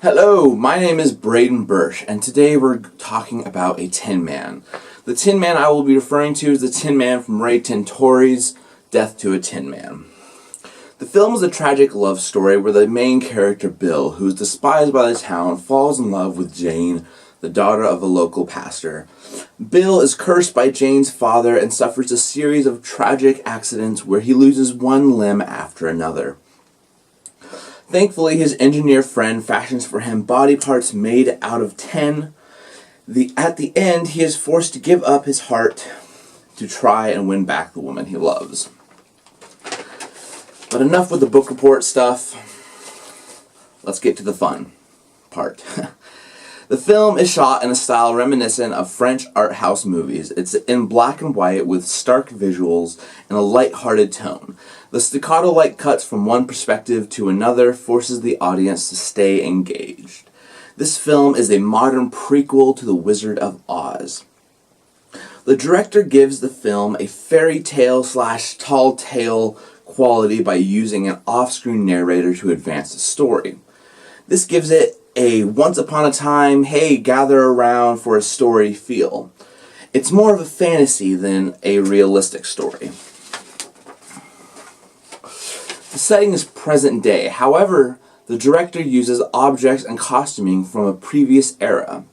Hello, my name is Braden Birch, and today we're talking about a Tin Man. The Tin Man I will be referring to is the Tin Man from Ray Tintori's Death to a Tin Man. The film is a tragic love story where the main character, Bill, who is despised by the town, falls in love with Jane, the daughter of a local pastor. Bill is cursed by Jane's father and suffers a series of tragic accidents where he loses one limb after another. Thankfully, his engineer friend fashions for him body parts made out of tin. At the end, he is forced to give up his heart to try and win back the woman he loves. But enough with the book report stuff. Let's get to the fun part. The film is shot in a style reminiscent of French art house movies. It's in black and white with stark visuals and a light-hearted tone. The staccato-like cuts from one perspective to another forces the audience to stay engaged. This film is a modern prequel to The Wizard of Oz. The director gives the film a fairy tale / tall tale quality by using an off-screen narrator to advance the story. This gives it a once upon a time, hey, gather around for a story feel. It's more of a fantasy than a realistic story. The setting is present day, however, the director uses objects and costuming from a previous era.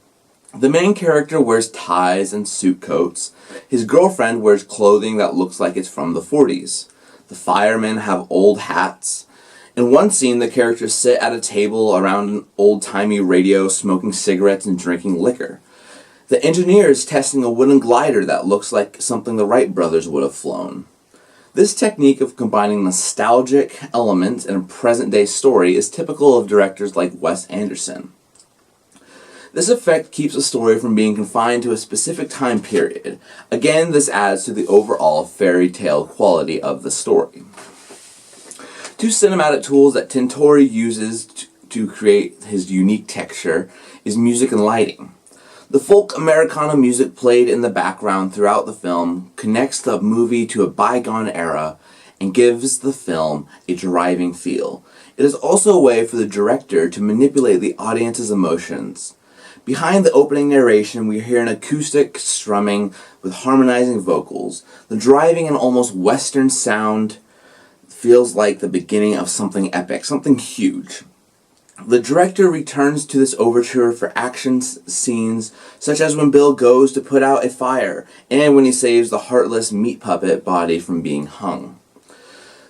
The main character wears ties and suit coats. His girlfriend wears clothing that looks like it's from the 40s. The firemen have old hats. In one scene, the characters sit at a table around an old-timey radio, smoking cigarettes and drinking liquor. The engineer is testing a wooden glider that looks like something the Wright brothers would have flown. This technique of combining nostalgic elements in a present-day story is typical of directors like Wes Anderson. This effect keeps a story from being confined to a specific time period. Again, this adds to the overall fairy tale quality of the story. Two cinematic tools that Tintori uses to create his unique texture is music and lighting. The folk Americana music played in the background throughout the film connects the movie to a bygone era and gives the film a driving feel. It is also a way for the director to manipulate the audience's emotions. Behind the opening narration, we hear an acoustic strumming with harmonizing vocals. The driving and almost western sound feels like the beginning of something epic, something huge. The director returns to this overture for action scenes, such as when Bill goes to put out a fire, and when he saves the heartless meat puppet body from being hung.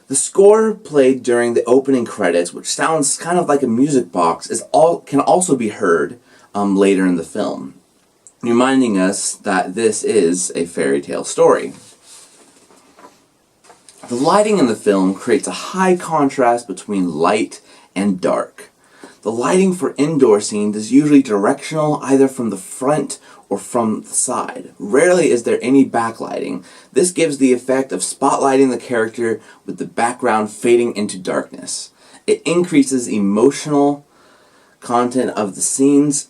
The score played during the opening credits, which sounds kind of like a music box, can also be heard later in the film, reminding us that this is a fairy tale story. The lighting in the film creates a high contrast between light and dark. The lighting for indoor scenes is usually directional, either from the front or from the side. Rarely is there any backlighting. This gives the effect of spotlighting the character with the background fading into darkness. It increases emotional content of the scenes.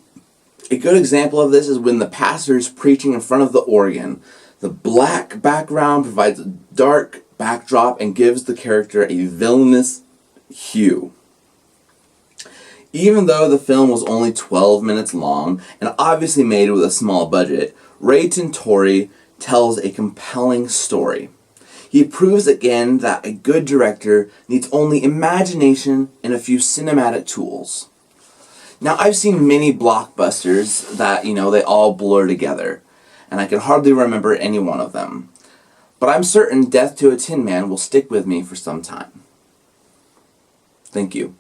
A good example of this is when the pastor is preaching in front of the organ. The black background provides a dark backdrop and gives the character a villainous hue. Even though the film was only 12 minutes long and obviously made with a small budget, Ray Tintori tells a compelling story. He proves again that a good director needs only imagination and a few cinematic tools. Now, I've seen many blockbusters that, they all blur together, and I can hardly remember any one of them. But I'm certain Death to a Tin Man will stick with me for some time. Thank you.